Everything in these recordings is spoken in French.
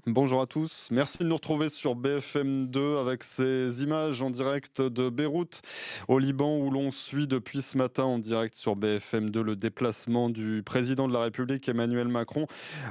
Bonjour à tous, merci de nous retrouver sur BFM2 avec ces images en direct de Beyrouth au Liban où l'on suit depuis ce matin en direct sur BFM2 le déplacement du président de la République Emmanuel Macron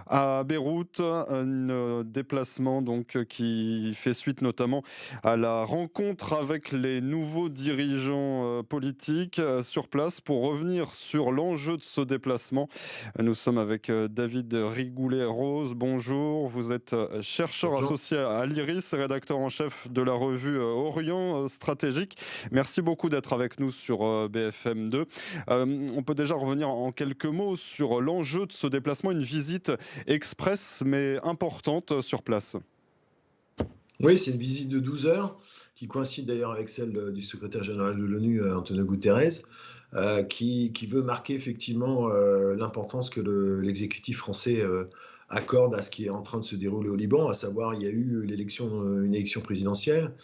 à Beyrouth, un déplacement qui fait suite notamment à la rencontre avec les nouveaux dirigeants politiques sur place. Pour revenir sur l'enjeu de ce déplacement, nous sommes avec David Rigoulet-Rose. Bonjour, vous êtes chercheur Bonjour. associé à l'IRIS et rédacteur en chef de la revue Orient Stratégique. Merci beaucoup d'être avec nous sur BFM2. On peut déjà revenir en quelques mots sur l'enjeu de ce déplacement, une visite express mais importante sur place. Oui, c'est une visite de 12 heures qui coïncide d'ailleurs avec celle du secrétaire général de l'ONU, Antonio Guterres, qui veut marquer effectivement l'importance que l'exécutif français accorde à ce qui est en train de se dérouler au Liban, à savoir il y a eu une élection présidentielle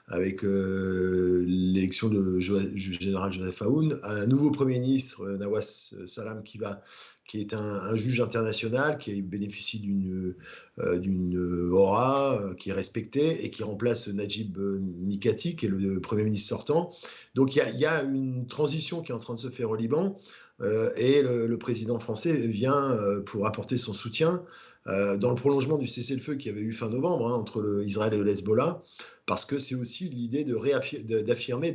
avec l'élection du général Joseph Aoun, un nouveau Premier ministre, Nawaz Salam, qui est un juge international, qui bénéficie d'une aura qui est respectée et qui remplace Najib Mikati, qui est le Premier ministre sortant. Donc il y a une transition qui est en train de se faire au Liban et le président français vient pour apporter son soutien dans le prolongement du cessez-le-feu qui avait eu fin novembre entre Israël et le Hezbollah, parce que c'est aussi l'idée de réaffirmer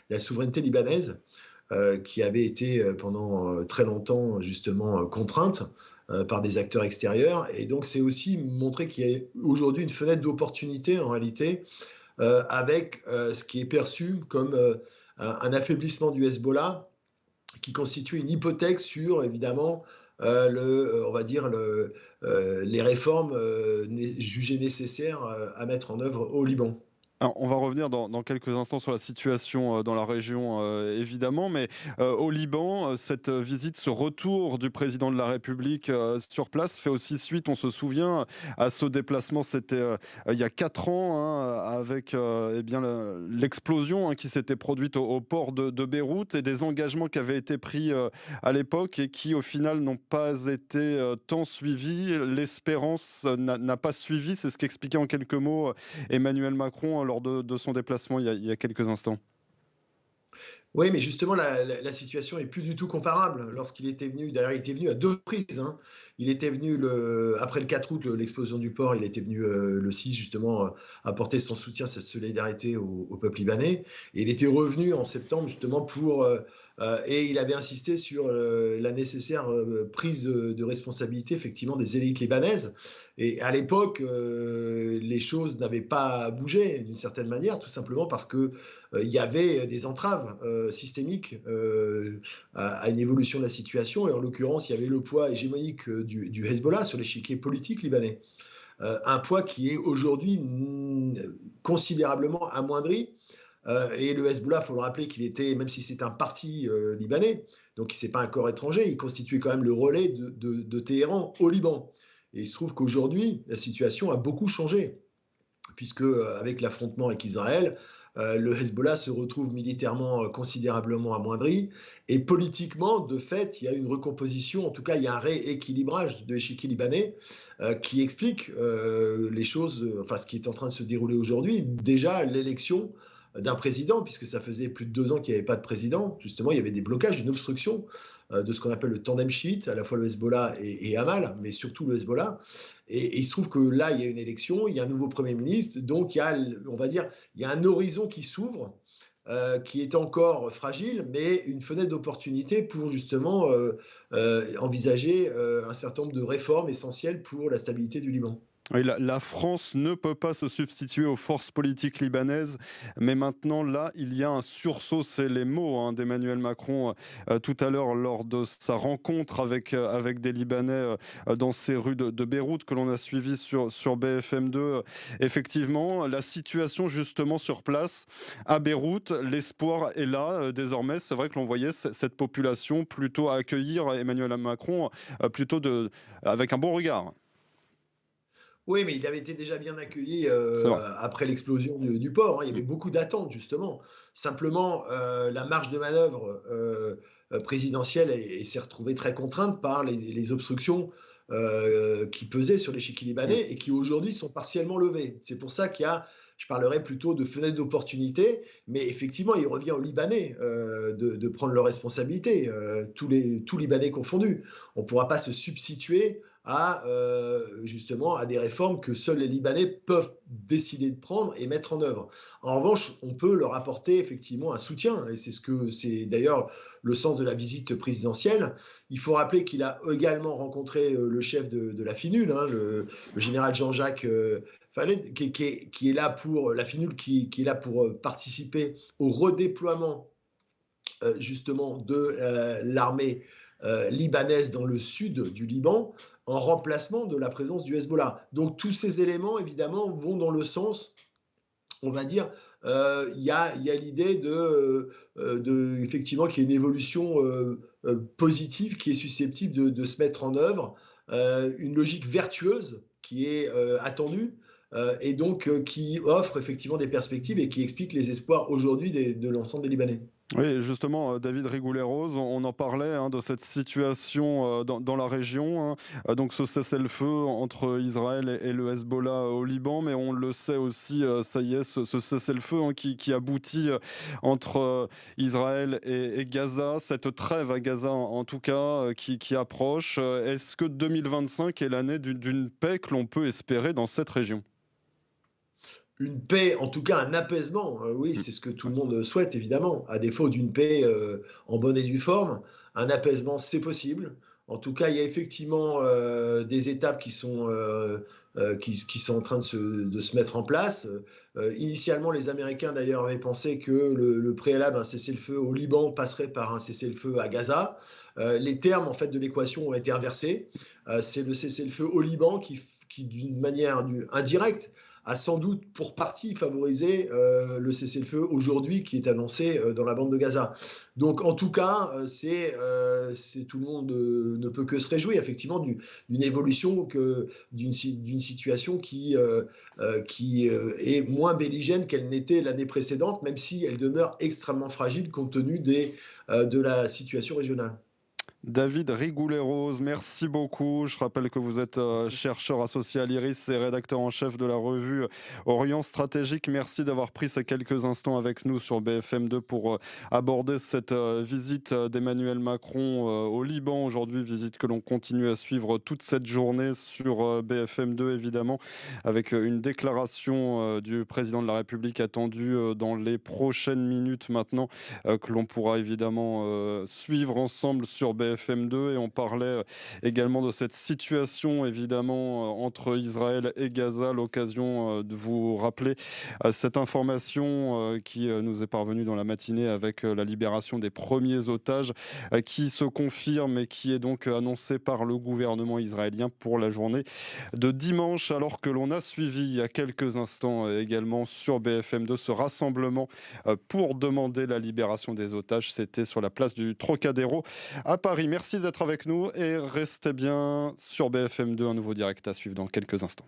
la souveraineté libanaise qui avait été pendant très longtemps justement contrainte par des acteurs extérieurs. Et donc c'est aussi montrer qu'il y a aujourd'hui une fenêtre d'opportunité en réalité avec ce qui est perçu comme un affaiblissement du Hezbollah qui constitue une hypothèque sur évidemment on va dire les réformes jugées nécessaires à mettre en œuvre au Liban. Alors, on va revenir dans quelques instants sur la situation dans la région, évidemment, mais au Liban, cette visite, ce retour du président de la République sur place fait aussi suite, on se souvient, à ce déplacement, c'était il y a 4 ans, hein, avec eh bien, l'explosion qui s'était produite au port de Beyrouth et des engagements qui avaient été pris à l'époque et qui, au final, n'ont pas été tant suivis. L'espérance n'a pas suivi, c'est ce qu'expliquait en quelques mots Emmanuel Macron lors de son déplacement il y a quelques instants. Oui, mais justement, la situation est plus du tout comparable. Lorsqu'il était venu, d'ailleurs, il était venu à deux reprises. Il était venu après le 4 août, l'explosion du port, il était venu le 6, justement, apporter son soutien, cette solidarité au peuple libanais. Et il était revenu en septembre, justement, et il avait insisté sur la nécessaire prise de responsabilité, effectivement, des élites libanaises. Et à l'époque, les choses n'avaient pas bougé, d'une certaine manière, tout simplement parce que il y avait des entraves systémiques à une évolution de la situation. Et en l'occurrence, il y avait le poids hégémonique du Hezbollah sur l'échiquier politique libanais. Un poids qui est aujourd'hui considérablement amoindri. Et le Hezbollah, il faut le rappeler qu'il était, même si c'est un parti libanais, donc c'est pas un corps étranger, il constituait quand même le relais de Téhéran au Liban. Et il se trouve qu'aujourd'hui, la situation a beaucoup changé, puisque avec l'affrontement avec Israël, le Hezbollah se retrouve militairement considérablement amoindri, et politiquement, de fait, il y a une recomposition, en tout cas, il y a un rééquilibrage de l'échiquier libanais qui explique les choses, enfin, ce qui est en train de se dérouler aujourd'hui. Déjà, l'élection d'un président, puisque ça faisait plus de 2 ans qu'il n'y avait pas de président. Justement, il y avait des blocages, une obstruction de ce qu'on appelle le tandem chiite, à la fois le Hezbollah et Hamal, mais surtout le Hezbollah. Et il se trouve que là, il y a une élection, il y a un nouveau Premier ministre, donc il y a, on va dire, il y a un horizon qui s'ouvre, qui est encore fragile, mais une fenêtre d'opportunité pour justement envisager un certain nombre de réformes essentielles pour la stabilité du Liban. Oui, la France ne peut pas se substituer aux forces politiques libanaises, mais maintenant, là, il y a un sursaut, c'est les mots d'Emmanuel Macron tout à l'heure lors de sa rencontre avec des Libanais dans ces rues de Beyrouth que l'on a suivi sur BFM2. Effectivement, la situation justement sur place à Beyrouth, l'espoir est là désormais. C'est vrai que l'on voyait cette population plutôt accueillir Emmanuel Macron plutôt avec un bon regard. Oui, mais il avait été déjà bien accueilli C'est vrai. après l'explosion du port. Il y avait beaucoup d'attentes, justement. Simplement, la marge de manœuvre présidentielle s'est retrouvée très contrainte par les obstructions qui pesaient sur l'échiquier libanais et qui aujourd'hui sont partiellement levés. C'est pour ça qu'il y a, je parlerais plutôt de fenêtre d'opportunité, mais effectivement, il revient aux Libanais de prendre leurs responsabilités, tous Libanais confondus. On ne pourra pas se substituer à justement à des réformes que seuls les Libanais peuvent décider de prendre et mettre en œuvre. En revanche, on peut leur apporter effectivement un soutien, et c'est d'ailleurs le sens de la visite présidentielle. Il faut rappeler qu'il a également rencontré le chef de la FINUL, hein, le général Jean-Jacques Faled, qui est là pour la FINUL, qui est là pour participer au redéploiement justement de l'armée libanaise dans le sud du Liban, en remplacement de la présence du Hezbollah. Donc tous ces éléments, évidemment, vont dans le sens, on va dire, il y a l'idée effectivement qu'il y ait une évolution positive qui est susceptible de se mettre en œuvre, une logique vertueuse qui est attendue, et donc qui offre effectivement des perspectives et qui explique les espoirs aujourd'hui de l'ensemble des Libanais. Oui, justement, David Rigoulet-Rose, on en parlait de cette situation dans la région, hein. Donc ce cessez-le-feu entre Israël et le Hezbollah au Liban, mais on le sait aussi, ça y est, ce cessez-le-feu qui aboutit entre Israël et Gaza, cette trêve à Gaza en tout cas qui approche. Est-ce que 2025 est l'année d'une paix que l'on peut espérer dans cette région? Une paix, en tout cas un apaisement, oui, c'est ce que tout le monde souhaite évidemment. À défaut d'une paix en bonne et due forme, un apaisement c'est possible. En tout cas, il y a effectivement des étapes qui sont en train de se mettre en place. Initialement, les Américains d'ailleurs avaient pensé que le préalable à un cessez-le-feu au Liban passerait par un cessez-le-feu à Gaza. Les termes en fait de l'équation ont été inversés. C'est le cessez-le-feu au Liban qui d'une manière indirecte a sans doute pour partie favorisé le cessez-le-feu aujourd'hui qui est annoncé dans la bande de Gaza. Donc en tout cas, tout le monde ne peut que se réjouir effectivement d'une évolution, d'une situation qui est moins belligène qu'elle n'était l'année précédente, même si elle demeure extrêmement fragile compte tenu de la situation régionale. David Rigoulet-Rose, merci beaucoup. Je rappelle que vous êtes Merci. chercheur associé à l'IRIS et rédacteur en chef de la revue Orient Stratégique. Merci d'avoir pris ces quelques instants avec nous sur BFM2 pour aborder cette visite d'Emmanuel Macron au Liban aujourd'hui, visite que l'on continue à suivre toute cette journée sur BFM2 évidemment, avec une déclaration du président de la République attendue dans les prochaines minutes maintenant, que l'on pourra évidemment suivre ensemble sur BFM2, et on parlait également de cette situation évidemment entre Israël et Gaza. L'occasion de vous rappeler cette information qui nous est parvenue dans la matinée avec la libération des premiers otages qui se confirme et qui est donc annoncée par le gouvernement israélien pour la journée de dimanche, alors que l'on a suivi il y a quelques instants également sur BFM2 ce rassemblement pour demander la libération des otages. C'était sur la place du Trocadéro à Paris. Merci d'être avec nous et restez bien sur BFM2, un nouveau direct à suivre dans quelques instants.